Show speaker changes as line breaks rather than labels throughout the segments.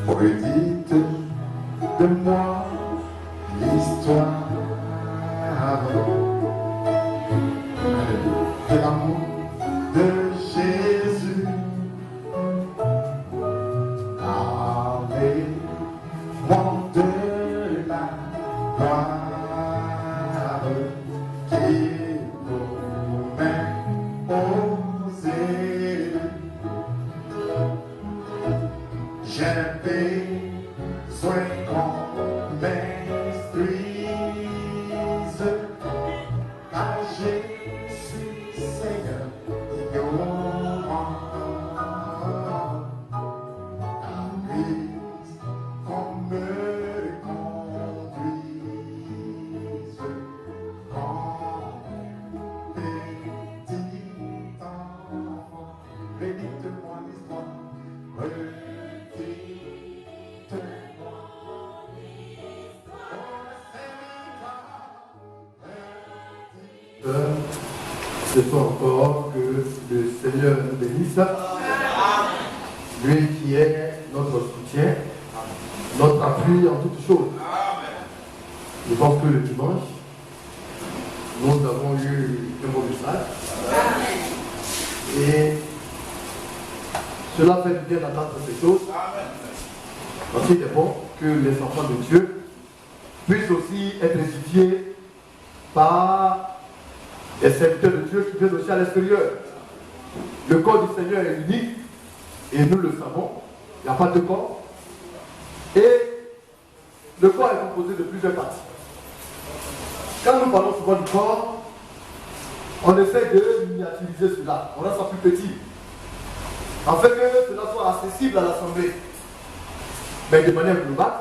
Redites de moi l'histoire de l'amour de Jésus. Parlez-moi de la gloire qu'il promet aux élus. J'ai besoin qu'on m'instruise, car je suis Seigneur ignorant. Car Christ qu'on me conduise comme petit enfant. Redites-moi l'histoire.
Ce soir encore, que le Seigneur nous bénisse, lui qui est notre soutien, notre appui en toutes choses. Je pense que le dimanche, nous avons eu un beau message. Et cela fait du bien d'entendre ces choses. Parce qu'il est bon que les enfants de Dieu puissent aussi être édifiés par les serviteurs de Dieu qui viennent aussi à l'extérieur. Le corps du Seigneur est unique et nous le savons. Il n'y a pas de corps. Et le corps est composé de plusieurs parties. Quand nous parlons souvent du corps, on essaie de miniaturiser cela. On rend ça plus petit. En fait que cela soit accessible à l'assemblée. Mais de manière globale,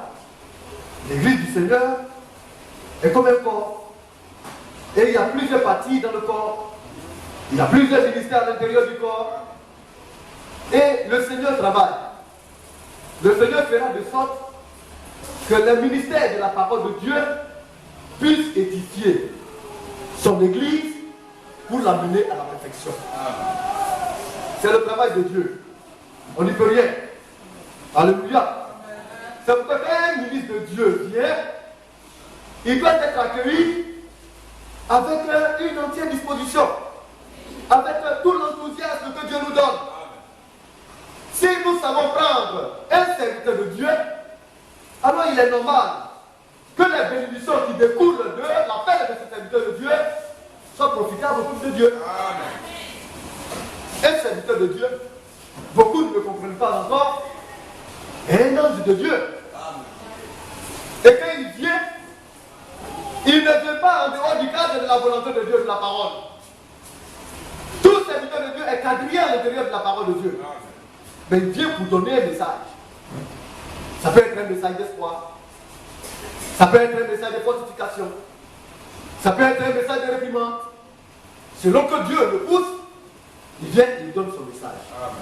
l'église du Seigneur est comme un corps. Et il y a plusieurs parties dans le corps. Il y a plusieurs ministères à l'intérieur du corps. Et le Seigneur travaille. Le Seigneur fera de sorte que le ministère de la parole de Dieu puisse édifier son église pour l'amener à la perfection. C'est le travail de Dieu. On n'y peut rien. Alléluia. C'est pourquoi quand un ministre de Dieu vient, il doit être accueilli avec une entière disposition, avec tout l'enthousiasme que Dieu nous donne. Si nous savons prendre un serviteur de Dieu, alors il est normal que les bénédictions qui découlent de l'appel de ce serviteur de Dieu soient profitables au peuple de Dieu. Un serviteur de Dieu, beaucoup ne le comprennent pas encore, est un ange de Dieu. Et quand il vient, il ne vient pas en dehors du cadre de la volonté de Dieu, de la parole. Tout serviteur de Dieu est quadrillé à l'intérieur de la parole de Dieu. Mais il vient pour donner un message. Ça peut être un message d'espoir. Ça peut être un message de fortification. Ça peut être un message de réprimande. Selon que Dieu le pousse, il vient et il donne son message.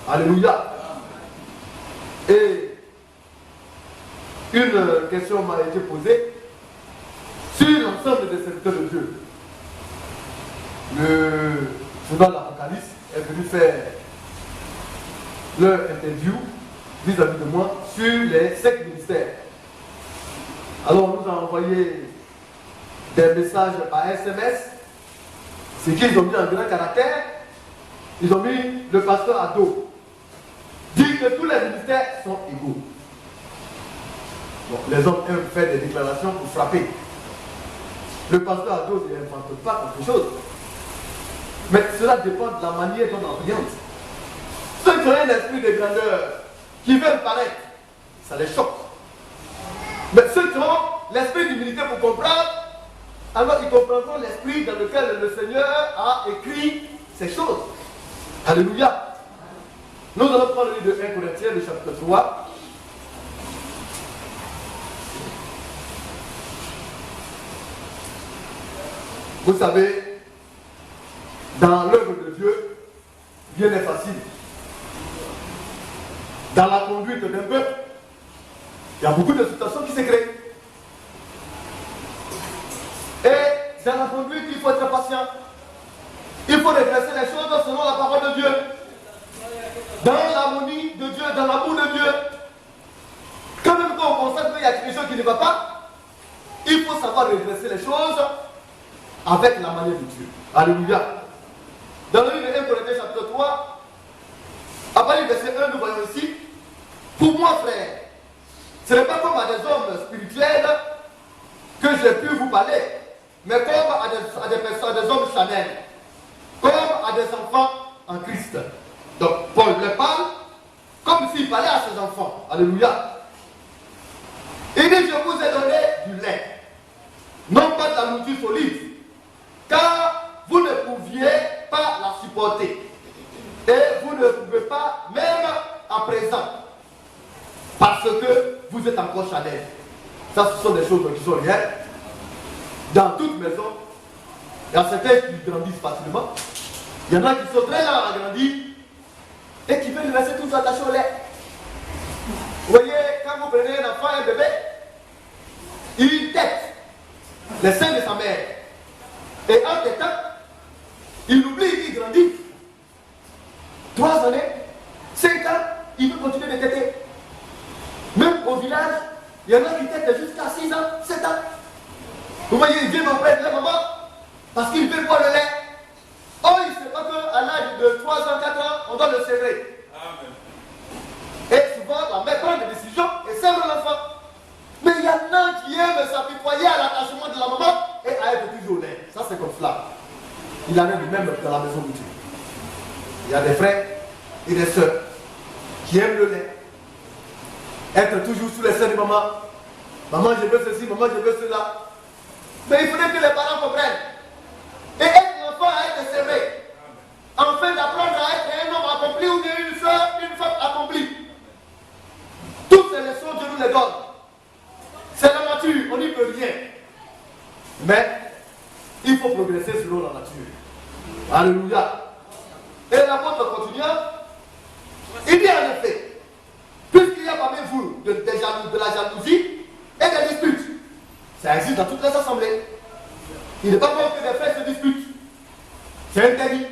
Alléluia. Et une question m'a été posée sur l'ensemble des serviteurs de Dieu. Le journal L'Apocalypse est venu faire leur interview vis-à-vis de moi sur les 5 ministères. Alors on nous a envoyé des messages par SMS. C'est qu'ils ont mis en grand caractère. Ils ont mis le pasteur à dos. Dit que tous les ministères sont égaux. Bon, les hommes aiment faire des déclarations pour frapper. Le pasteur à dos n'invente pas quelque chose. Mais cela dépend de la manière dont on oriente. Ceux qui ont un esprit de grandeur, qui veulent paraître, ça les choque. Mais ceux qui ont l'esprit d'humilité pour comprendre, alors ils comprendront l'esprit dans lequel le Seigneur a écrit ces choses. Alléluia. Nous allons prendre le livre de 1 Corinthiens, le chapitre 3. Vous savez, dans l'œuvre de Dieu, rien n'est facile. Dans la conduite d'un peuple, il y a beaucoup de situations qui se créent. Et dans la conduite, il faut être patient. Il faut redresser les choses selon la parole de Dieu. Dans l'harmonie de Dieu, dans l'amour de Dieu. ne va pas, il faut savoir redresser les choses avec la manière de Dieu. Alléluia. Dans le livre de 1 Corinthiens chapitre 3, à partir du verset 1, nous voyons ici, pour moi, frère, ce n'est pas comme à des hommes spirituels que j'ai pu vous parler, mais comme à des personnes, à des hommes charnels, comme à des enfants en Christ. Donc, Paul leur parle comme s'il parlait à ses enfants. Alléluia. Il dit, je vous ai donné du lait, non pas de la nourriture solide, car vous ne pouviez pas la supporter. Et vous ne pouvez pas, même à présent, parce que vous êtes encore charnel. Ça, ce sont des choses qui sont réelles. Dans toute maison, il y a certains qui grandissent facilement. Il y en a qui sont très lents à grandir et qui veulent rester tous attachés au lait. Vous voyez, quand vous prenez un enfant, un bébé, il tète les seins de sa mère. Et en tétant, il oublie, il grandit. 3 années, 5 ans, il veut continuer de téter. Même au village, il y en a qui têtent jusqu'à 6 ans, 7 ans. Vous voyez, ils viennent auprès de la maman parce qu'ils veulent boire le lait. Oh, il ne sait pas qu'à l'âge de 3 ans, 4 ans, on doit le serrer. Amen. Et souvent, la mère prend des décisions et serre l'enfant. Mais il y en a qui aiment s'apitoyer à l'attachement de la maman et à être toujours au lait. Ça, c'est comme cela. Il en est de même dans la maison de Dieu. Il y a des frères et des sœurs qui aiment le lait. Être toujours sous les seins de maman. Maman, je veux ceci, maman, je veux cela. Mais il faudrait que les parents comprennent. Et être l'enfant à être serré. Enfin d'apprendre à être un homme accompli ou bien une femme accomplie. Toutes ces leçons, Dieu nous les donne. C'est la nature, on n'y peut rien. Mais il faut progresser selon la nature. Alléluia. Et l'apôtre continuant, il dit en effet, puisqu'il y a parmi vous de la jalousie et des disputes, ça existe dans toutes les assemblées. Il n'est pas bon que des frères se disputent. C'est interdit.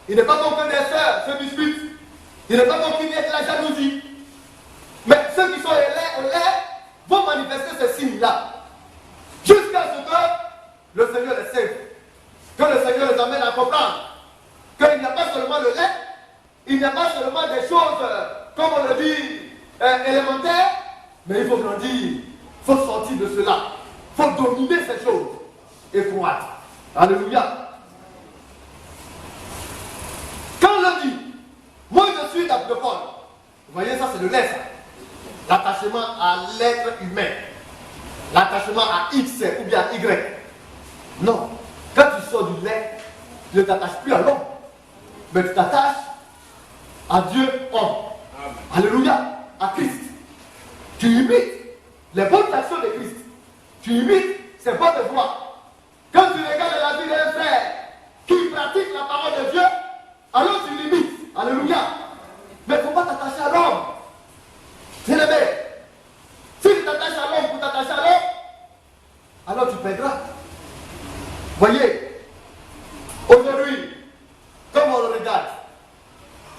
Il n'est pas bon que des sœurs se disputent. Il n'est pas bon qu'il y ait de la jalousie. Mais ceux qui sont au lait vont manifester ces signes-là. Jusqu'à ce que le Seigneur les sève. Que le Seigneur les amène à comprendre qu'il n'y a pas seulement le lait, il n'y a pas seulement des choses, comme on le dit, élémentaires, mais il faut grandir, il faut sortir de cela. Il faut dominer ces choses et croître. Alléluia. Quand on le dit, moi je suis de Paul, vous voyez ça c'est le lait, ça. L'attachement à l'être humain, l'attachement à X ou bien à Y. Non, quand tu sors du lait, tu ne t'attaches plus à l'homme, mais tu t'attaches à Dieu homme. Alléluia, à Christ. Tu imites les bonnes actions de Christ. Tu imites ses bonnes voies. Quand tu regardes la vie d'un frère qui pratique la parole de Dieu, alors tu l'imites. Alléluia. Mais il ne faut pas t'attacher à l'homme. C'est le bien. Si tu t'attaches à l'homme pour t'attacher à l'homme, alors tu perdras. Voyez, aujourd'hui, comme on le regarde,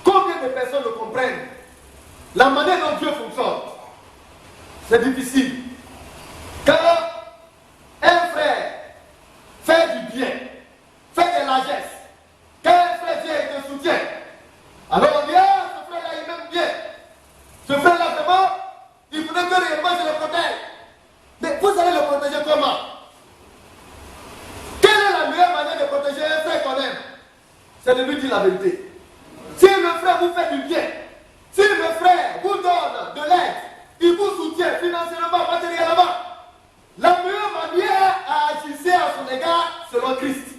combien de personnes le comprennent? La manière dont Dieu fonctionne, c'est difficile. Quand un frère fait du bien, fait des largesses, quand un frère vient et te soutient, alors on dit, ah, ce frère-là, il m'aime bien. Ce frère-là, vraiment, il faudrait que réellement je le protège. Mais vous allez le protéger comment? Quelle est la meilleure manière de protéger un frère qu'on aime? C'est de lui dire la vérité. Si le frère vous fait du bien, si le frère vous donne de l'aide, il vous soutient financièrement, matériellement, la meilleure manière à agir à son égard selon Christ.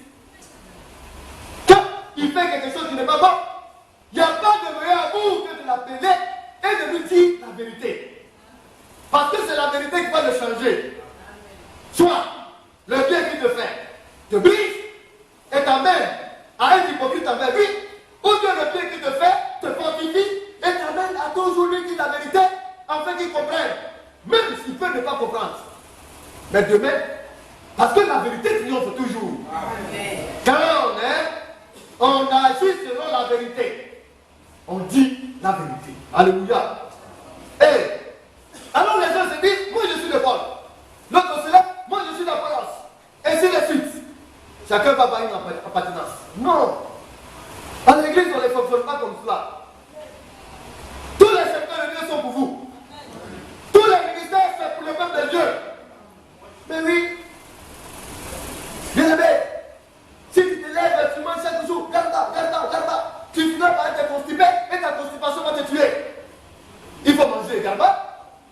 Quand il fait quelque chose qui n'est pas bon, il n'y a pas de meilleur amour que de l'appeler et de lui dire la vérité. Parce que c'est la vérité qui va le changer. Soit le bien qu'il te fait te brise et t'amène à être hypocrite envers lui, ou bien le bien qu'il te fait te fortifie et t'amène à toujours lui dire la vérité afin qu'il comprenne, même s'il peut ne pas comprendre. Mais demain, parce que la vérité triomphe toujours. Amen. Quand on aime, on agit selon la vérité. On dit la vérité. Alléluia. Et alors les gens se disent, moi je suis de Paul.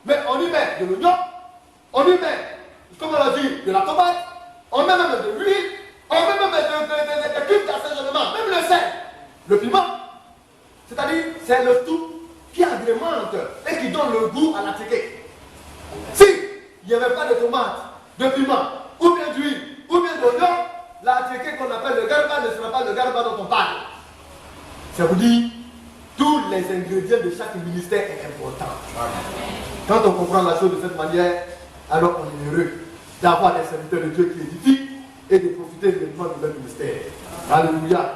mais on y met de l'oignon, on y met, comme on l'a dit, de la tomate, on met même de l'huile, on met même de cubes d'assaisonnement, même le sel, le piment. C'est-à-dire, c'est le tout qui agrémente et qui donne le goût à la tchéké. Si il n'y avait pas de tomate, de piment, ou bien d'huile, ou bien d'oignon, la tchéké qu'on appelle le garba ne sera pas le garba dont on parle. Ça vous dit, tous les ingrédients de chaque ministère est important. Quand on comprend la chose de cette manière, alors on est heureux d'avoir des serviteurs de Dieu qui édifient et de profiter pleinement de leur ministère. Alléluia.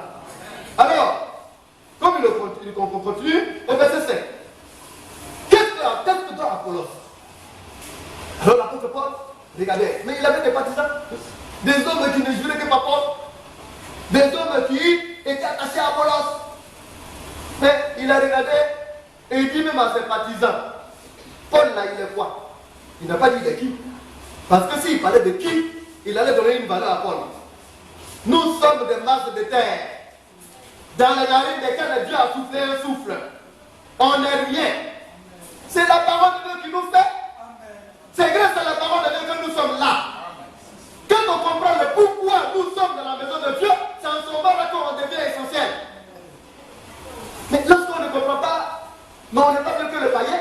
Alors, comme on continue, au verset 5. Qu'est-ce que doit Apollos? Alors l'apôtre Paul, regardez, mais il avait des partisans, des hommes qui ne juraient que par Paul, des hommes qui étaient attachés à Apollos. Mais il a regardé et il dit même à ses partisans, Paul là il est quoi? Il n'a pas dit de qui. Parce que s'il parlait de qui, il allait donner une valeur à Paul. Nous sommes des masses de terre, dans les narines desquelles Dieu a soufflé un souffle. On n'est rien. C'est la parole de Dieu qui nous fait. C'est grâce à la parole de Dieu que nous sommes là. Quand on comprend le pourquoi nous sommes dans la maison de Dieu, c'est en ce moment-là qu'on devient essentiel. Mais lorsqu'on ne comprend pas, mais on n'est pas mieux que le païen.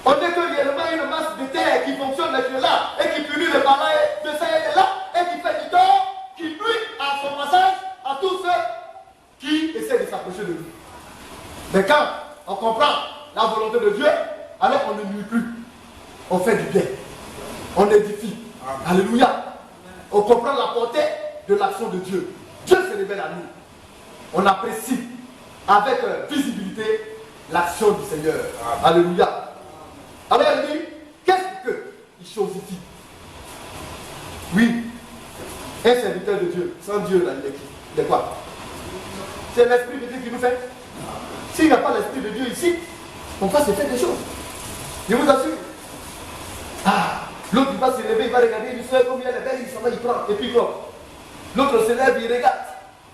On n'est que réellement une masse de terre qui fonctionne qui est là et qui punit le pareil de ça et de là et qui fait du tort, qui nuit à son passage à tous ceux qui essaient de s'approcher de lui. Mais quand on comprend la volonté de Dieu, alors on ne nuit plus. On fait du bien. On édifie. Alléluia. On comprend la portée de l'action de Dieu. Dieu se révèle à nous. On apprécie avec visibilité l'action du Seigneur. Alléluia. Alors il dit, qu'est-ce qu'il chosifie? Oui, un serviteur de Dieu, sans Dieu, là, il est quoi? C'est l'Esprit de Dieu qui nous fait. S'il n'y a pas l'Esprit de Dieu ici, on va se faire des choses. Je vous assure. Ah, l'autre il va se lever, il va regarder, il sait combien elle est belle, il s'en va, il prend, et puis quoi? L'autre se lève, il regarde.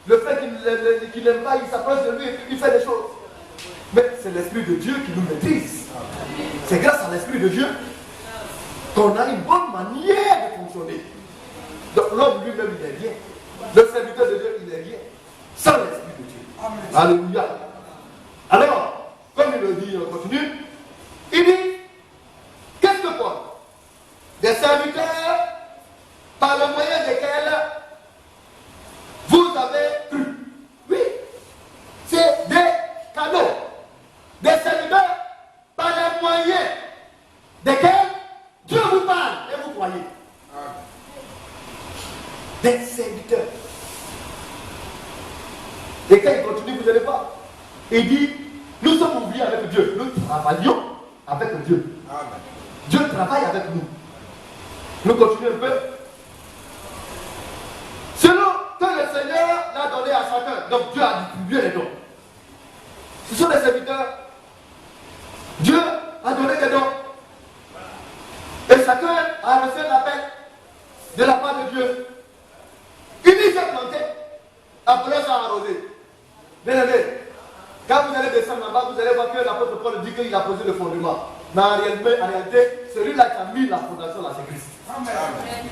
Le frère qui n'aime pas, il s'approche de lui et puis il fait des choses. Mais c'est l'Esprit de Dieu qui nous maîtrise. C'est grâce à l'Esprit de Dieu qu'on a une bonne manière de fonctionner. Donc l'homme lui-même, il n'est rien. Le serviteur de Dieu, il n'est rien. Sans l'Esprit de Dieu. Amen. Alléluia. Alors, comme il le dit, on continue. Il dit, qu'est-ce que quoi? Des serviteurs par le moyen desquels vous avez cru. Oui, c'est des cadeaux. Des serviteurs par les moyens desquels Dieu vous parle et vous croyez. Des serviteurs. Et quand il continue, vous allez voir. Il dit, nous sommes oubliés avec Dieu. Nous travaillons avec Dieu. Amen. Dieu travaille avec nous. Nous continuons un peu. Selon que le Seigneur l'a donné à chacun. Donc Dieu a distribué les dons. Ce sont des serviteurs. Dieu a donné des dons. Et chacun a reçu l'appel de la part de Dieu. Il dit, j'ai planté. Apollos a arrosé. Bien aimé, quand vous allez descendre là-bas, vous allez voir que l'apôtre Paul dit qu'il a posé le fondement. Mais en réalité, celui-là qui a mis la fondation là, c'est Christ. Amen.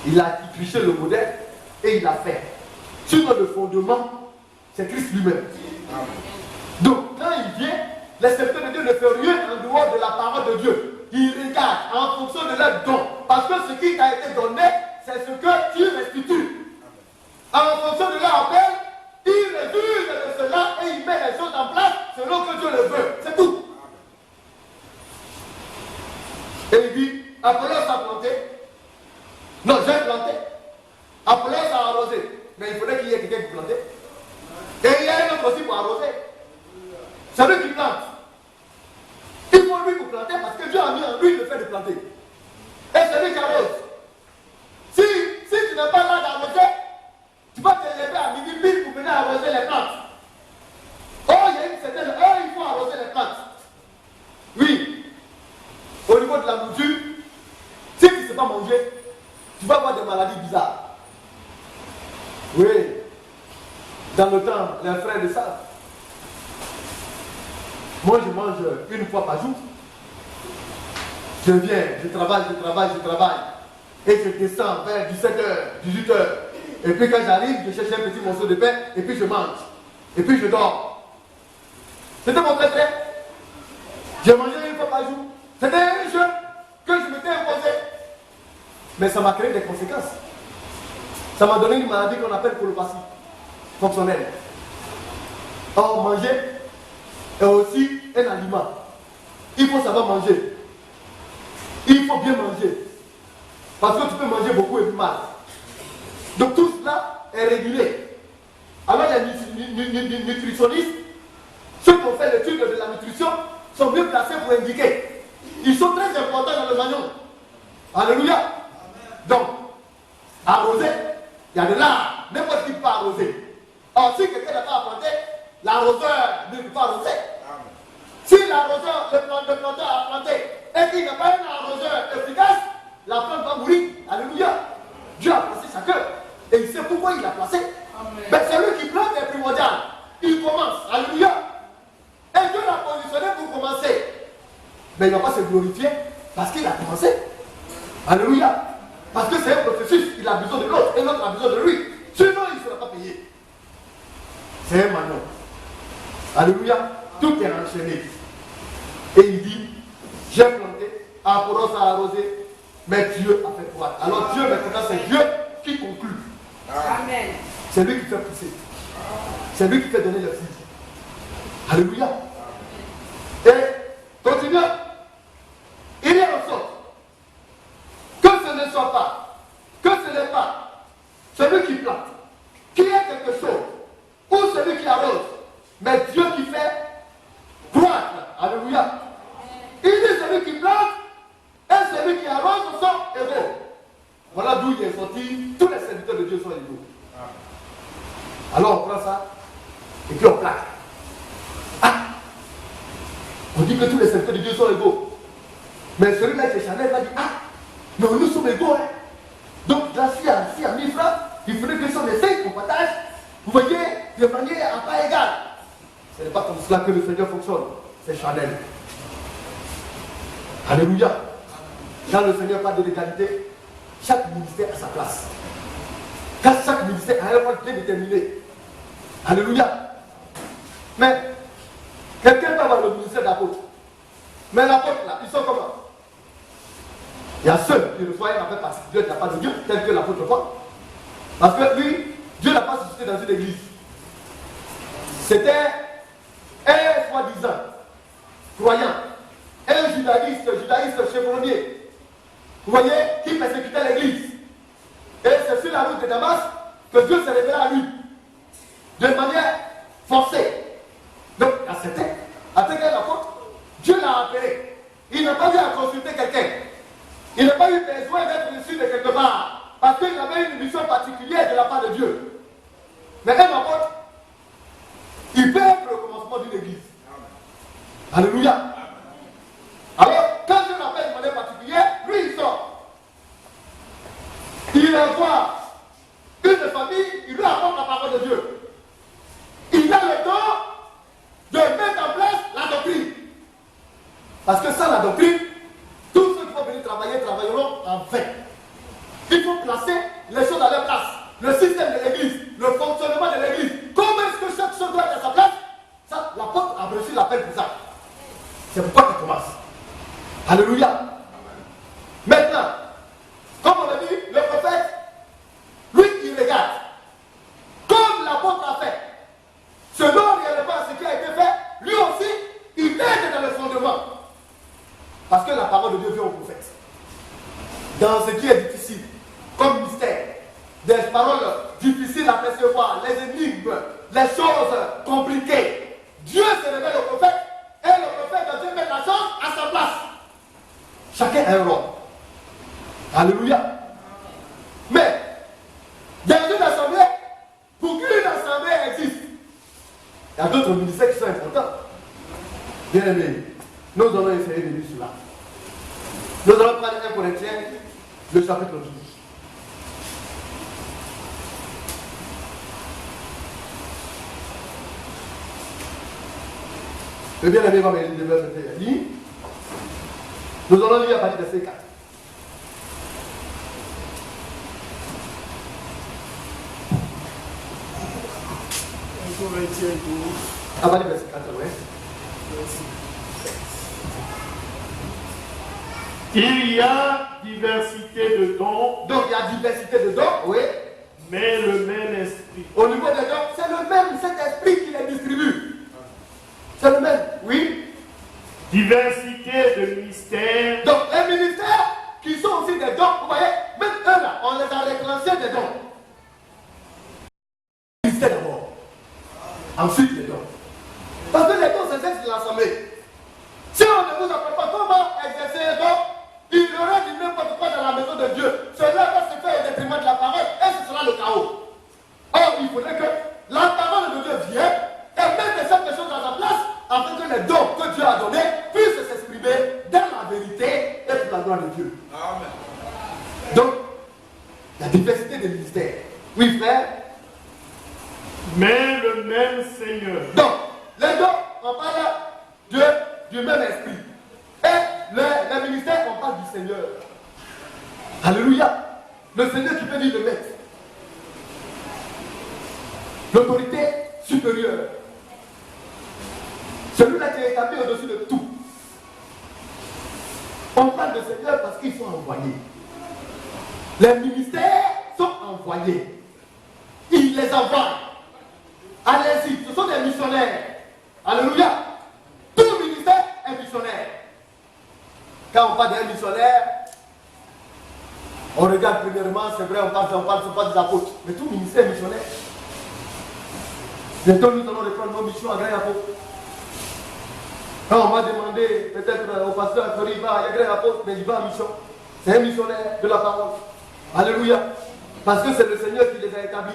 Il a triché le modèle et il l'a fait. Sur le fondement, c'est Christ lui-même. Donc, quand il vient, les serviteurs de Dieu ne font rien en dehors de la parole de Dieu. Ils regardent en fonction de leur don. Parce que ce qui t'a été donné, c'est ce que tu restitues. En fonction de leur appel, il réduit de cela et il met les choses en place selon que Dieu le veut. C'est tout. Et il dit, Apollos a planté. Non, j'ai planté. Apollos a arrosé. Mais il faudrait qu'il y ait quelqu'un qui plante. Et il y a un autre aussi pour arroser. C'est lui qui plante. Il faut lui pour planter parce que Dieu a mis en lui le fait de planter. Et c'est lui qui arrose. Si tu n'es pas là d'arroser, tu vas te lever à midi pile pour venir arroser les plantes. Oh, il y a une certaine. Oh, il faut arroser les plantes. Oui. Au niveau de la nourriture, si tu ne sais pas manger, tu vas avoir des maladies bizarres. Oui. Dans le temps, les frères le savent. Moi, je mange une fois par jour. Je viens, je travaille. Et je descends vers 17h, 18h. Et puis quand j'arrive, je cherche un petit morceau de pain, et puis je mange. Et puis je dors. C'était mon préféré. J'ai mangé une fois par jour. C'était un jeu que je m'étais imposé. Mais ça m'a créé des conséquences. Ça m'a donné une maladie qu'on appelle colopathie fonctionnelle. Or, manger est aussi un aliment. Il faut savoir manger. Il faut bien manger. Parce que tu peux manger beaucoup et mal. Donc tout cela est régulé. Alors les nutritionnistes, ceux qui ont fait l'étude de la nutrition, sont mieux placés pour indiquer. Ils sont très importants dans le magnon. Alléluia. Donc, arroser, il y a de l'art. N'importe qui peut arroser. Or, si quelqu'un n'a pas apporté, l'arroseur ne peut pas arroser. Si l'arroseur, le planteur a planté et qu'il n'a pas un arroseur efficace, la plante va mourir. Alléluia. Dieu a placé chacun. Et il sait pourquoi il l'a placé. Mais celui qui plante est primordial. Il commence. Alléluia. Et Dieu l'a positionné pour commencer. Mais il ne va pas se glorifier parce qu'il a commencé. Alléluia. Parce que c'est un processus. Il a besoin de l'autre et l'autre a besoin de lui. Sinon, il ne sera pas payé. C'est un manon. Alléluia. Tout est enchaîné. Et il dit, j'ai planté, Apollos a arrosé, mais Dieu a fait croître. Alors Dieu maintenant c'est Dieu qui conclut. Amen. C'est lui qui fait pousser. C'est lui qui fait donner le fruit. Alléluia. Et continuons. Il est en sorte que ce ne soit pas, que ce n'est pas celui qui plante, qui est quelque chose, ou celui qui arrose, mais Dieu qui fait croître. Alléluia. Il dit celui qui plante et celui qui arrose sont égaux. Voilà d'où il est sorti. Tous les serviteurs de Dieu sont égaux. Alors on prend ça et puis on plaque. Ah, on dit que tous les serviteurs de Dieu sont égaux. Mais celui-là qui est Chanel va dire, ah, mais nous sommes égaux. Hein. Donc là, s'il y a 1000 francs, il faudrait que ce soit les 5 qu'on partage. Vous voyez, de manière à pas égale. Ce n'est pas comme cela que le Seigneur fonctionne. C'est Chanel. Alléluia. Quand le Seigneur parle de l'égalité, chaque ministère a sa place. Quand chaque ministère a un rôle bien déterminé. Alléluia. Mais, quelqu'un peut avoir le ministère d'apôtre. Mais l'apôtre là, ils sont comment? Il y a ceux qui reçoivent un appel particulier de la part de Dieu, tel que l'apôtre Paul. Parce que lui, Dieu n'a pas suscité dans une église. C'était un soi-disant croyant, un judaïste chevronnier, vous voyez, qui persécutait l'église. Et c'est sur la route de Damas que Dieu s'est révélé à lui, de manière forcée. Donc, à certains, à tel apôtre, Dieu l'a appelé. Il n'a pas eu à consulter quelqu'un. Il n'a pas eu besoin d'être reçu de quelque part, parce qu'il avait une mission particulière de la part de Dieu. Mais un apôtre, il peut être le commencement d'une église. Alléluia. Alors, quand Dieu l'appelle de manière particulière, lui il sort. Il envoie une famille, il lui apporte la parole de Dieu. Il a le temps de mettre en place la doctrine. Parce que sans la doctrine, tous ceux qui vont venir travailler, travailleront en vain. Il faut placer les choses à leur place. Le système de l'église, le fonctionnement de l'église. Comment est-ce que chaque chose doit être à sa place? Ça, l'apôtre a reçu l'appel pour ça. C'est pourquoi ça commence. Alléluia. Maintenant, comme on l'a dit, le prophète, lui, il regarde. Comme l'apôtre a fait. Selon réellement ce qui a été fait, lui aussi, il aide dans le fondement. Parce que la parole de Dieu vient au prophète. Dans ce qui est difficile, comme mystère, des paroles difficiles à percevoir, les énigmes, les choses compliquées. Dieu se révèle au prophète et le prophète doit mettre la chose à sa place. Chacun a un rôle. Alléluia. Mais, dans une assemblée, pour qu'une assemblée existe, il y a d'autres ministères qui sont importants. Bien aimés, nous allons essayer de lire cela. Nous allons prendre 1 Corinthiens, le chapitre 12. Le bien-aimé va me lire le verset. Il dit, Nous allons lire à partir de verset 4. À partir de verset 4, oui.
Il y a diversité de dons,
Donc il y a diversité de dons, oui.
mais le même esprit.
Au niveau des dons, c'est le même, cet esprit qui les distribue. C'est le même, oui.
Diversité de ministères,
Donc les ministères qui sont aussi des dons, vous voyez, même eux là, on les a réclassés des dons. Les ministères d'abord. Ensuite les dons. Parce que les dons s'exercent de l'assemblée. Si on ne vous apprend pas comment exercer les dons, il y aura du n'importe quoi dans la maison de Dieu. Cela va se faire au détriment de la parole et ce sera le chaos. Or, il faudrait que la parole de Dieu vienne et mette certaines choses à sa place afin que les dons que Dieu a donnés puissent s'exprimer dans la vérité et pour la gloire de Dieu.
Amen.
Donc, la diversité des ministères. Oui, frère.
Mais le même Seigneur.
Donc, les dons, on parle du même esprit. Et les ministères, on parle du Seigneur. Alléluia. Le Seigneur qui peut dire le maître. L'autorité supérieure. Celui-là qui est établi au-dessus de tout. On parle de Seigneur parce qu'ils sont envoyés. Les ministères sont envoyés. Il les envoie. Allez-y, ce sont des missionnaires. Alléluia. Tout ministère est missionnaire. Quand on parle d'un missionnaire, on regarde premièrement, c'est vrai, on parle des apôtres. Mais tout ministère est missionnaire. Bientôt nous allons reprendre nos missions à Grand Apôtre. Quand on m'a demandé, peut-être au pasteur il va à Grand Apôtre, mais il va en mission. C'est un missionnaire de la parole. Alléluia. Parce que c'est le Seigneur qui les a établis.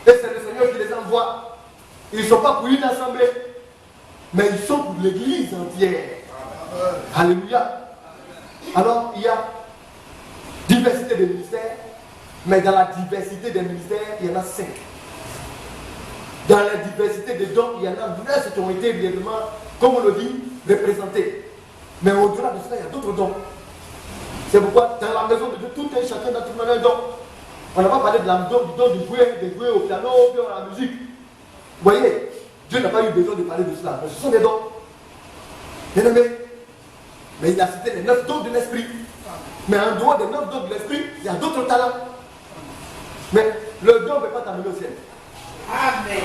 Et c'est le Seigneur qui les envoie. Ils ne sont pas pour une assemblée, mais ils sont pour l'église entière. Alléluia. Alors, il y a diversité des ministères, mais dans la diversité des ministères, il y en a 5. Dans la diversité des dons, il y en a 9 qui ont été réellement, comme on le dit, représentés. Mais au-delà de cela, il y a d'autres dons. C'est pourquoi, dans la maison de Dieu, tout un chacun d'entre nous a un don. On n'a pas parlé de du don de jouer au piano, ou à la musique. Vous voyez, Dieu n'a pas eu besoin de parler de cela. Mais ce sont des dons. Bien aimé. Mais il a cité les 9 dons de l'esprit. Mais en dehors des 9 dons de l'esprit, il y a d'autres talents. Mais le don ne peut pas t'amener au ciel.
Amen.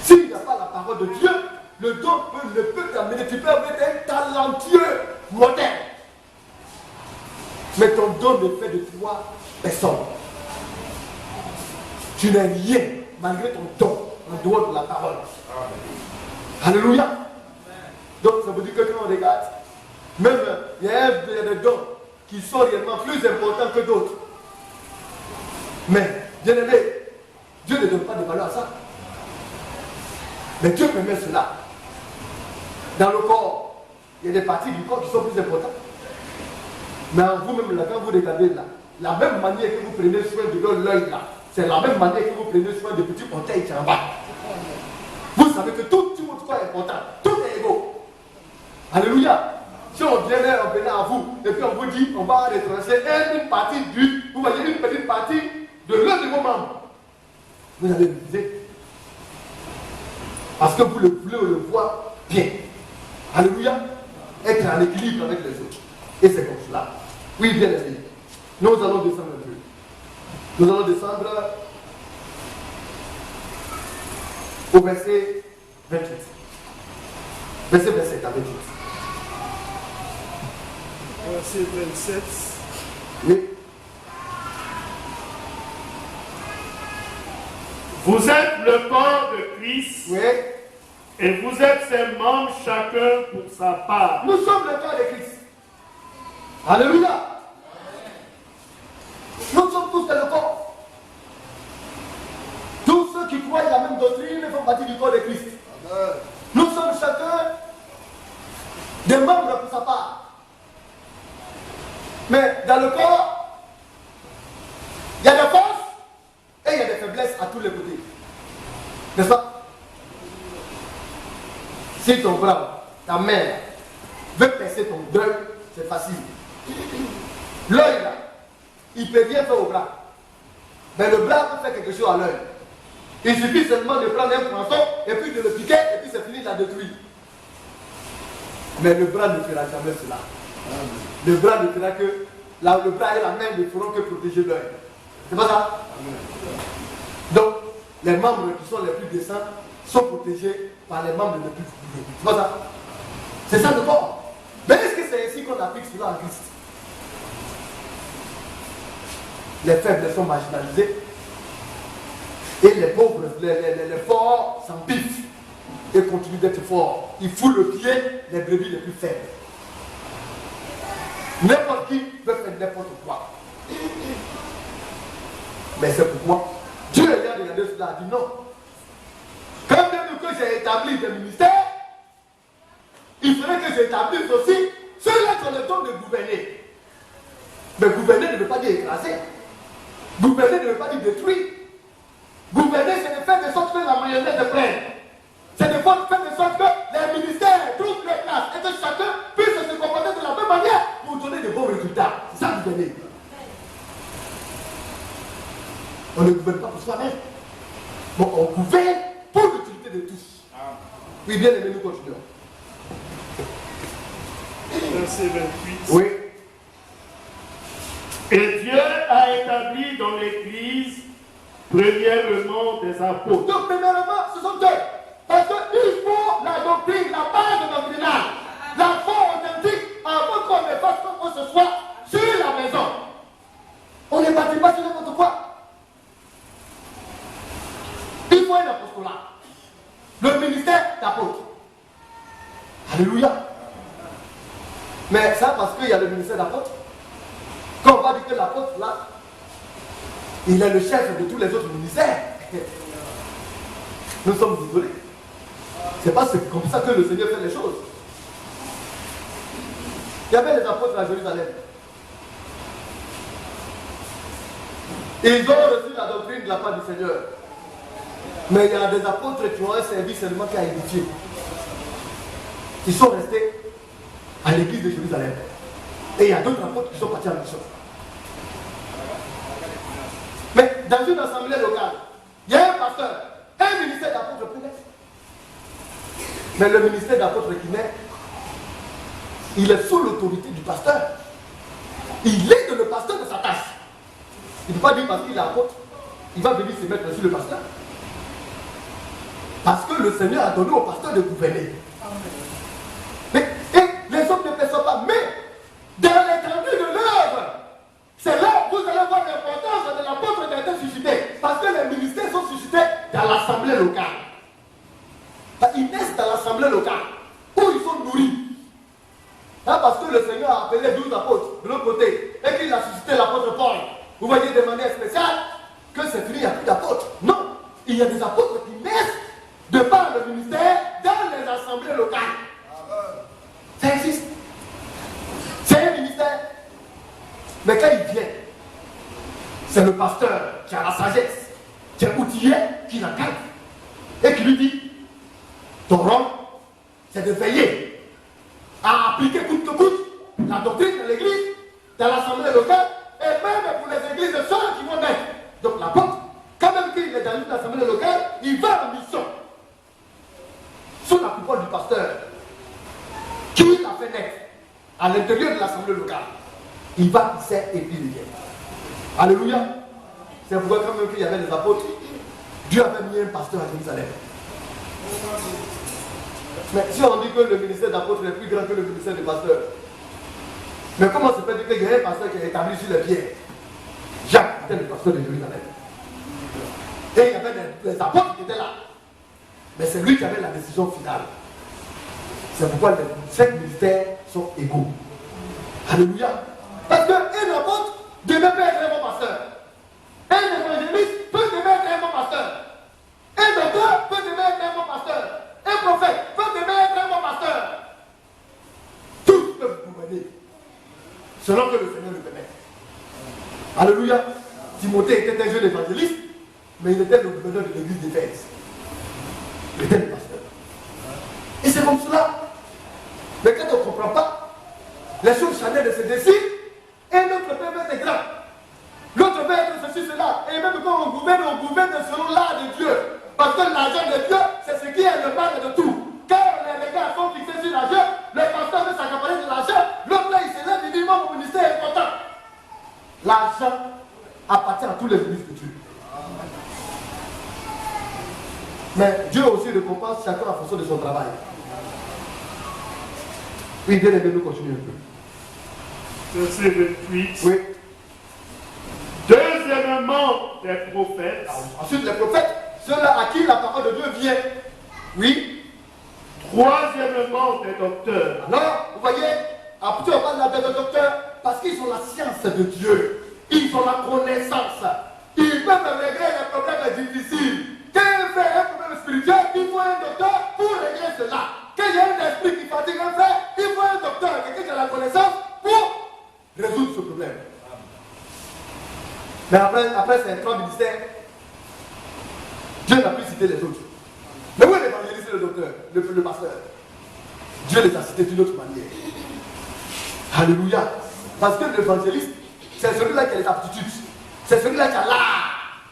S'il n'y a pas la parole de Dieu, le don ne peut t'amener. Tu peux être un talentueux moderne. Mais ton don ne fait de toi personne. Tu n'es rien malgré ton don en dehors de la parole. Alléluia. Donc ça veut dire que quand on regarde, même il y a des dons qui sont réellement plus importants que d'autres. Mais, bien aimé, Dieu ne donne pas de valeur à ça. Mais Dieu permet cela. Dans le corps, il y a des parties du corps qui sont plus importantes. Mais en vous-même, là, quand vous regardez là, la même manière que vous prenez soin de l'œil là, c'est la même manière que vous prenez soin des petits orteils qui sont en bas. Vous savez que tout votre corps est important. Tout est égaux. Alléluia. Si on vient à vous, et puis on vous dit, on va retrancher une partie vous voyez une petite partie de l'un de vos membres. Vous allez le viser. Parce que vous le voulez le voir bien. Alléluia. Être en équilibre avec les autres. Et c'est comme cela. Oui, bien aimé. Nous allons descendre un peu. Nous allons descendre au verset 28. Verset 27 à 28.
Verset 27.
Oui.
Vous êtes le corps de Christ.
Oui.
Et vous êtes ses membres chacun pour sa part.
Nous sommes le corps de Christ. Alléluia. Nous sommes tous dans le corps. Tous ceux qui croient la même doctrine font partie du corps de Christ. Nous sommes chacun des membres pour sa part. Mais dans le corps, il y a des forces et il y a des faiblesses à tous les côtés. N'est-ce pas? Si ton frère, ta mère, veut percer ton deuil, c'est facile. L'œil là, il peut rien faire au bras. Mais le bras peut faire quelque chose à l'œil. Il suffit seulement de prendre un poinçon et puis de le piquer et puis c'est fini de la détruire. Mais le bras ne fera jamais cela. Le bras ne fera que le bras et la main ne feront que protéger l'œil. C'est pas ça? Donc, les membres qui sont les plus décents sont protégés par les membres les plus fouillés. C'est pas ça? C'est ça le corps. Mais est-ce que c'est ainsi qu'on applique cela en Christ? Les faibles sont marginalisés et les pauvres, les forts s'empiffent et continuent d'être forts. Ils foulent le pied les brebis les plus faibles. N'importe qui peut faire n'importe quoi. Mais c'est pourquoi Dieu ayant regardé cela a dit non. Quand même que j'ai établi des ministères, il faudrait que j'établisse aussi ceux-là qui ont le temps de gouverner. Mais gouverner ne veut pas dire écraser. Gouverner ne veut pas dire détruire. Gouverner, c'est de faire de sorte que la mayonnaise est pleine. C'est de faire de sorte que les ministères trouvent leur place et que chacun puisse se comporter de la même manière pour donner de bons résultats. C'est ça gouverner. On ne gouverne pas pour soi-même. Bon, on gouverne pour l'utilité de tous. Oui, bien aimé, nous continuons.
Verset 28.
Oui.
Et Dieu a établi dans l'Église, premièrement, des apôtres.
Donc, premièrement, ce sont deux. Parce qu'il faut la doctrine, la base doctrinale, la foi authentique, avant qu'on ne fasse quoi que ce soit sur la maison. On ne bâtit pas sur n'importe quoi. Il faut un apostolat. Le ministère d'apôtre. Alléluia. Mais ça, parce qu'il y a le ministère d'apôtre. Quand on va dire que l'apôtre, là, il est le chef de tous les autres ministères. Nous sommes désolés. C'est pas comme ça que le Seigneur fait les choses. Il y avait les apôtres à Jérusalem. Ils ont reçu la doctrine de la part du Seigneur. Mais il y a des apôtres qui ont un service seulement qui a édifié. Ils sont restés à l'église de Jérusalem. Et il y a d'autres apôtres qui sont partis en mission. Mais dans une assemblée locale, il y a un pasteur, un ministère d'apôtre peut naître. Mais le ministère d'apôtre qui naît, il est sous l'autorité du pasteur. Il aide le pasteur de sa tâche. Il ne peut pas dire parce qu'il est apôtre, il va venir se mettre sur le pasteur. Parce que le Seigneur a donné au pasteur de gouverner. Mais les autres ne perçoivent pas. Mais dans l'étendue de l'œuvre, c'est là où vous allez voir l'importance de l'apôtre qui a été suscité. Parce que les ministères sont suscités dans l'assemblée locale. Ils naissent dans l'assemblée locale où ils sont nourris. Là, parce que le Seigneur a appelé 12 apôtres de l'autre côté et qu'il a suscité l'apôtre Paul. Vous voyez de manière spéciale que c'est fini, il n'y a plus d'apôtres. Non, il y a des apôtres qui naissent de par le ministère dans les assemblées locales. Ça existe. C'est un ministère. Mais quand il vient, c'est le pasteur qui a la sagesse, qui est outillé, qui l'encadre et qui lui dit: ton rôle, c'est de veiller à appliquer coûte que coûte la doctrine de l'église, dans l'assemblée locale, et même pour les églises seules qui vont naître. Donc l'apôtre, quand même qu'il est dans une assemblée locale, il va en mission. Sous la coupole du pasteur, qui l'a fait naître à l'intérieur de l'assemblée locale. Il va, il sait et puis il vient. Alléluia. C'est pourquoi quand même qu'il y avait des apôtres, Dieu avait mis un pasteur à Jérusalem. Mais si on dit que le ministère d'apôtre est plus grand que le ministère de pasteur, mais comment se fait qu'il y a un pasteur qui est établi sur les pieds? Jacques était le pasteur de Jérusalem. Et il y avait les apôtres qui étaient là. Mais c'est lui qui avait la décision finale. C'est pourquoi les 5 ministères sont égaux. Alléluia. Parce qu'un apôtre devait pas être un bon pasteur. Un évangéliste peut devenir un bon pasteur. Un docteur peut devenir un bon pasteur. Un prophète peut devenir un bon pasteur. Tous peuvent gouverner. Selon que le Seigneur le permet. Alléluia. Timothée était un jeune évangéliste, mais il était le gouverneur de l'église d'Éphèse. Il était le pasteur. Et c'est comme cela. Mais quand on ne comprend pas, les choses changent se décide, et notre père veut être grand. L'autre veut être ceci, cela. Et même quand on gouverne selon l'art de Dieu. Parce que l'argent de Dieu, c'est ce qui est le mal de tout. Quand les regards sont fixés sur l'argent, le pasteur veut s'accaparer de l'argent, l'autre là il se lève, il dit mon ministère est important. L'argent appartient à tous les ministres de Dieu. Mais Dieu aussi récompense chacun en fonction de son travail. Oui, bien aimé, nous continuons un peu.
Verset 28.
Oui.
Deuxièmement, des prophètes.
Ensuite, les prophètes, ceux-là à qui la parole de Dieu vient. Oui.
Troisièmement, des docteurs.
Alors, vous voyez, après on parle des docteurs parce qu'ils ont la science de Dieu. Ils ont la connaissance. Ils peuvent régler les problèmes difficiles. Quand il fait un problème spirituel, il faut un docteur pour régler cela. Quand il y a un esprit qui fatigue un frère, il faut un docteur, quelqu'un qui a la connaissance pour résoudre ce problème. Mais après ces trois ministères, Dieu n'a plus cité les autres. Mais où est l'évangéliste et le docteur, le pasteur? Dieu les a cités d'une autre manière. Alléluia. Parce que l'évangéliste, c'est celui-là qui a les aptitudes. C'est celui-là qui a l'art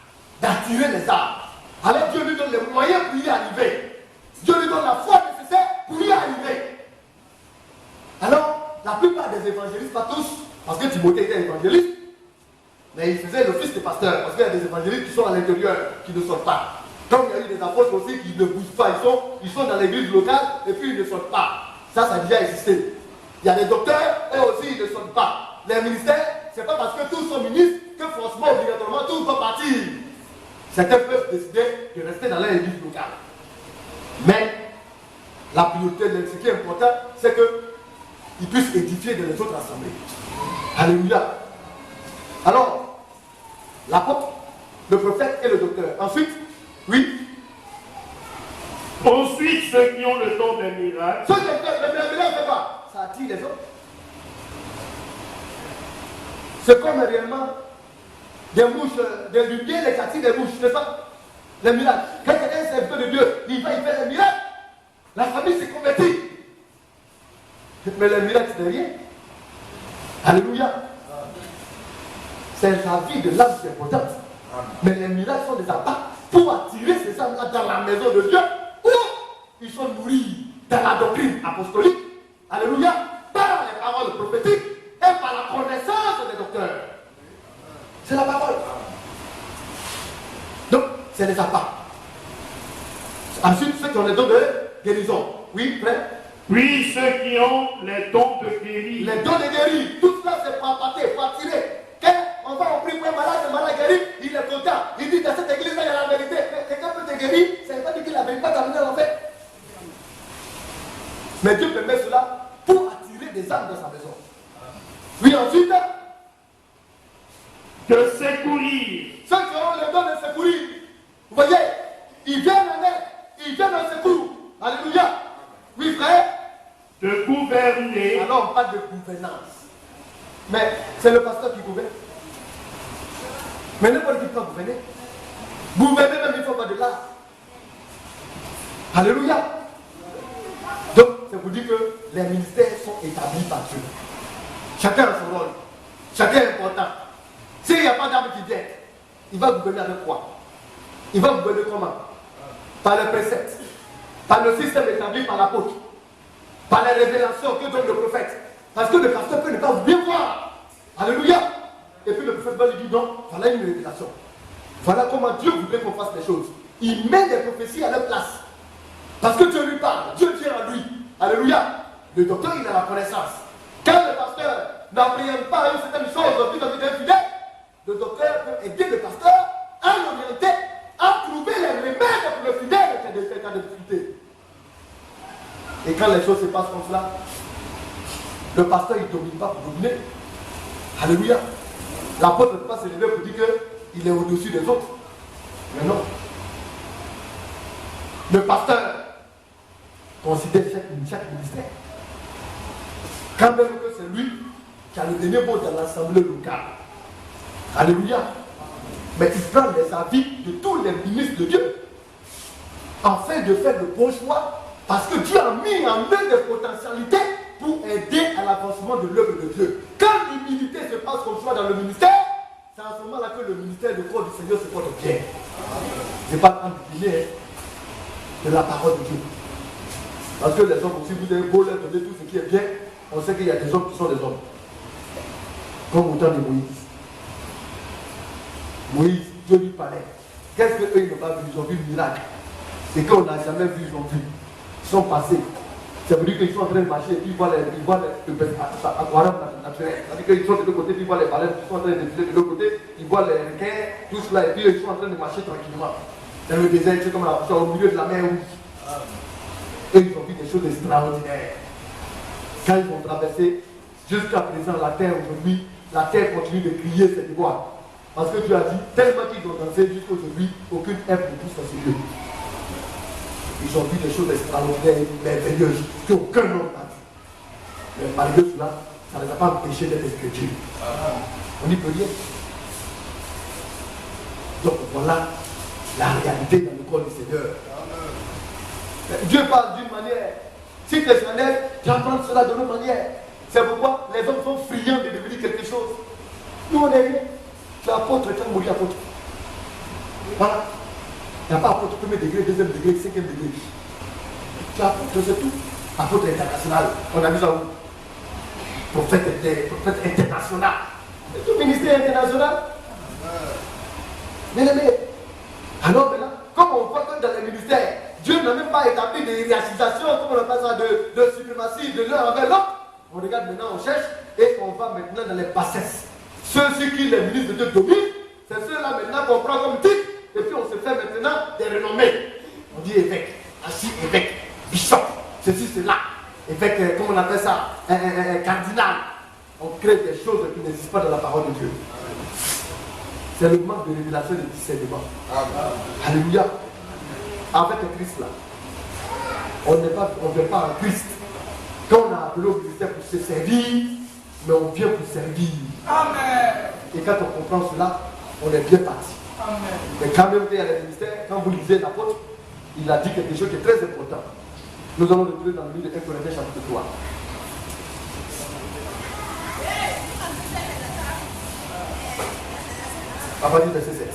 d'attirer les âmes. Alors Dieu lui donne les moyens pour y arriver. Dieu lui donne la foi nécessaire pour y arriver. Alors, la plupart des évangélistes, pas tous, parce que Timothée était évangéliste, mais il faisait l'office de pasteur, parce qu'il y a des évangélistes qui sont à l'intérieur, qui ne sortent pas. Comme il y a eu des apôtres aussi qui ne bougent pas, ils sont dans l'église locale et puis ils ne sortent pas. Ça a déjà existé. Il y a des docteurs, eux aussi ils ne sortent pas. Les ministères, c'est pas parce que tous sont ministres que forcément, obligatoirement, tous vont partir. Certains peuvent décider de rester dans leur église locale. Mais la priorité, ce qui est important, c'est qu'ils puissent édifier dans les autres assemblées. Alléluia. Alors, l'apôtre, le prophète et le docteur. Ensuite, oui.
Ensuite, ceux qui ont le don des miracles.
Ceux qui ont le miracle, c'est quoi? Ça attire les autres. C'est comme réellement des mouches, des lumières, les attirent des mouches, n'est-ce pas? Les miracles. Quand quelqu'un est serviteur de Dieu, il va, il fait des miracles. La famille s'est convertie. Mais les miracles, c'est rien. Alléluia. C'est la vie de l'âme qui est importante. Mais les miracles sont des appâts pour attirer ces âmes-là dans la maison de Dieu où ils sont nourris dans la doctrine apostolique. Alléluia. Par les paroles prophétiques et par la connaissance des docteurs. C'est la parole. Donc, c'est les appâts. Ensuite, ceux qui ont les dons de guérison. Oui, frère.
Puis ceux qui ont les dons de guérir.
Les dons de guérir. Tout cela, c'est pour appâter, pour attirer. Quand on va au prix pour un malade, le malade guéri, il est content. Il dit dans cette église-là, il y a la vérité. Quelqu'un peut te guérir, ça ne veut pas dire qu'il ne va pas t'amener en fait. Mais Dieu permet cela pour attirer des âmes dans sa maison. Oui, ensuite,
de secourir.
ceux qui ont le don de secourir, vous voyez, ils viennent en aide, ils viennent en secours. Alléluia. Oui, frère.
De gouverner.
Alors, on parle de gouvernance. Mais c'est le pasteur qui gouverne. Mais n'importe qui peut gouverner. Gouverner, même il faut pas de l'art. Alléluia. Donc, c'est pour dire que les ministères sont établis par Dieu. Chacun a son rôle. Chacun est important. S'il n'y a pas d'âme qui vient, il va gouverner avec quoi? Il va gouverner comment? Par le précepte, par le système établi par l'apôtre, par les révélations que donne le prophète. Parce que le pasteur peut ne pas bien voir. Alléluia. Et puis le prophète va lui dire non, voilà une révélation. Voilà comment Dieu voudrait qu'on fasse les choses. Il met des prophéties à leur place. Parce que Dieu lui parle, Dieu tient à lui. Alléluia. Le docteur, il a la connaissance. Quand le pasteur n'appréhende pas une certaine chose vis-à-vis d'un fidèle, le docteur peut aider le pasteur à l'orienter, à trouver les remèdes pour le fidèle qui a des difficultés. Et quand les choses se passent comme cela, le pasteur, il ne domine pas pour dominer. Alléluia. L'apôtre ne peut pas se lever pour dire qu'il est au-dessus des autres. Mais non. Le pasteur considère chaque ministère. Quand même que c'est lui qui a le dernier mot dans l'assemblée locale. Alléluia. Mais il prend les avis de tous les ministres de Dieu afin de faire le bon choix parce que Dieu a mis en eux des potentialités pour aider à l'avancement de l'œuvre de Dieu. Quand l'humilité se passe comme ça dans le ministère, c'est à ce moment-là que le ministère de corps du Seigneur se porte bien. Je ne pas en décliner de la parole de Dieu. Parce que les hommes, si vous avez beau leur donner tout ce qui est bien, on sait qu'il y a des hommes qui sont des hommes. Comme au temps de Moïse. Moïse, Dieu lui parlait. Qu'est-ce qu'eux ils n'ont pas vu? Ils ont vu le miracle. C'est qu'on n'a jamais vu, ils ont vu. Ils sont passés. Ça veut dire qu'ils sont en train de marcher et puis ils voient aquarium naturel. C'est-à-dire qu'ils sont de l'autre côté, puis ils voient les baleines, ils sont en train de défiler de l'autre côté, ils voient les requins, tout cela, et puis ils sont en train de marcher tranquillement. Dans le désert, c'est comme au milieu de la mer rouge. Et ils ont vu des choses extraordinaires. Quand ils ont traversé, jusqu'à présent, la terre aujourd'hui, la terre continue de crier cette voix. Parce que Dieu a dit, tellement qu'ils ont dansé jusqu'aujourd'hui, aucune herbe ne pousse dans ses lieux. Ils ont vu des choses extraordinaires et merveilleuses qu'aucun homme n'a vu. Mais malgré cela, ça ne les a pas empêchés d'être chrétiens. On n'y peut rien. Donc voilà la réalité dans le corps du Seigneur. Dieu parle d'une manière. Si tu es chanel, tu apprends cela de notre manière. C'est pourquoi les hommes sont friands de devenir quelque chose. Nous on est rien. Tu es apôtre, tu as mouru apôtre. Voilà. Il n'y a pas apôtre premier degré, deuxième degré, cinquième degré. Tu es apôtre, c'est tout. Apôtre international. On a vu ça où? Prophète international. C'est tout ministère international. Bien aimé. Alors maintenant, comme on voit que dans les ministères, Dieu n'a même pas établi des hiérarchisations, comme on appelle ça, de suprématie de l'un envers l'autre. On regarde maintenant, on cherche, et on va maintenant dans les bassesses. Ceux sur qui les ministres de Dieu dominent, c'est ceux-là maintenant qu'on prend comme titre, et puis on se fait maintenant des renommées. On dit évêque, archi-évêque, bishop, ceci, cela, évêque, comment on appelle ça, cardinal. On crée des choses qui n'existent pas dans la parole de Dieu. C'est le manque de révélation et de discernement. Alléluia. Avec le Christ là, on ne vient pas en Christ. Quand on a appelé au ministère pour se servir, mais on vient pour servir. Amen. Et quand on comprend cela, on est bien parti. Amen. Mais quand même, il y a les ministères, quand vous lisez l'apôtre, il a dit quelque chose qui est très important. Nous allons le trouver dans le livre de 1 Corinthiens chapitre 3. À partir du verset 7.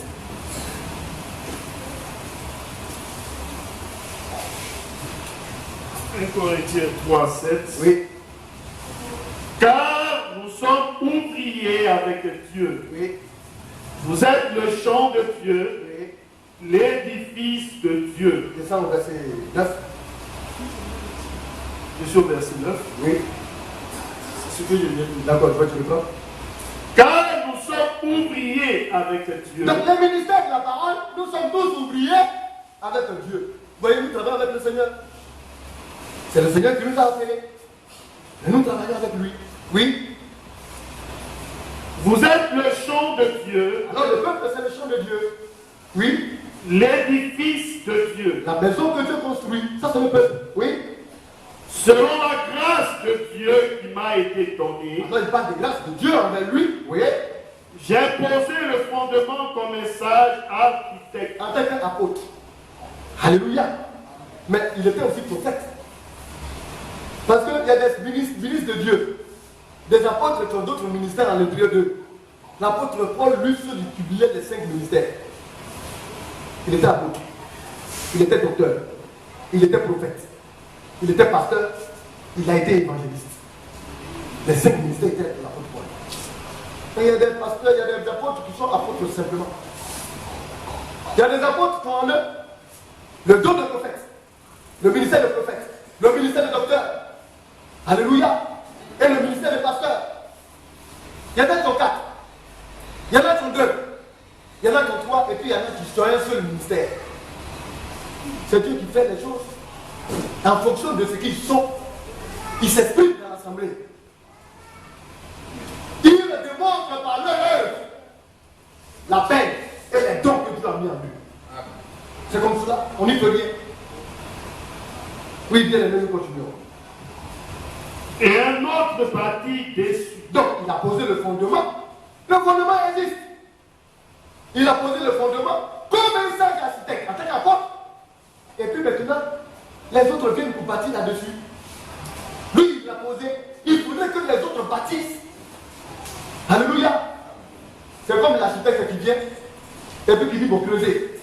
Corinthiens 3, 7.
Oui.
Car nous sommes ouvriers avec Dieu.
Oui.
Vous êtes le champ de Dieu,
Oui.
l'édifice de Dieu.
C'est ça au verset 9.
Je suis au verset 9.
Oui.
C'est ce que je viens de dire.
D'accord, tu le prends.
Car nous sommes ouvriers avec Dieu.
Dans le ministère de la parole, nous sommes tous ouvriers avec Dieu. Voyez, nous travaillons avec le Seigneur. C'est le Seigneur qui nous a appelés. Et nous travaillons avec lui. Oui.
Vous êtes le champ de Dieu.
Alors le peuple, c'est le champ de Dieu. Oui.
L'édifice de Dieu.
La maison que Dieu construit, ça c'est le peuple. Oui.
Selon la grâce de Dieu qui m'a été donnée.
Alors il parle de grâce de Dieu envers lui. Oui.
J'ai posé le fondement comme un sage architecte.
En tant qu'apôtre. Alléluia. Mais il était aussi prophète. Parce qu'il y a des ministres de Dieu, des apôtres qui ont d'autres ministères à l'intérieur d'eux. L'apôtre Paul, lui, se publiait les 5 ministères. Il était apôtre, il était docteur, il était prophète, il était pasteur, il a été évangéliste. Les 5 ministères étaient de l'apôtre Paul. Et il y a des pasteurs, il y a des apôtres qui sont apôtres simplement. Il y a des apôtres qui ont en eux le don de prophète, le ministère de prophète, le ministère de docteur. Alléluia. Et le ministère des pasteurs. Il y en a qui ont 4. Il y en a qui ont 2. Il y en a qui ont 3. Et puis il y en a qui sont un seul ministère. C'est Dieu qui fait les choses. En fonction de ce qu'ils sont, ils s'expriment dans l'assemblée. Ils démontrent par leur œuvre la peine et les dons que Dieu a mis en eux. C'est comme cela. On n'y peut rien. Oui, bien aimé, nous continuons.
Et un autre bâtit dessus.
Donc, il a posé le fondement. Le fondement existe. Il a posé le fondement comme un sage architecte, en tant qu'apôtre. Et puis maintenant, les autres viennent pour bâtir là-dessus. Lui, il l'a posé. Il voulait que les autres bâtissent. l'architecte qui vient et puis qui dit pour creuser.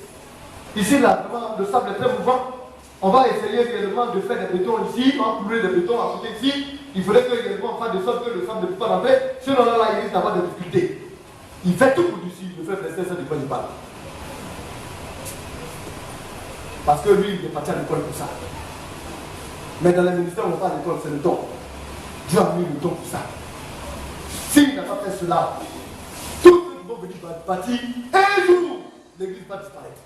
Ici, là, vraiment, le sable est très mouvant. On va essayer réellement de faire des bétons ici, on va couler des bétons à côté ici. Il faudrait que réellement on fasse de sorte que le sable ne puisse pas rentrer. Sinon, là, il risque d'avoir des difficultés. Il fait tout pour ici, il fait rester ça du point de parle. Parce que lui, il est parti à l'école pour ça. Mais dans les ministères, on va pas à l'école, c'est le don. Dieu a mis le don pour ça. S'il n'a pas fait cela, tous ceux qui vont venir bâtir, un jour, l'église va disparaître.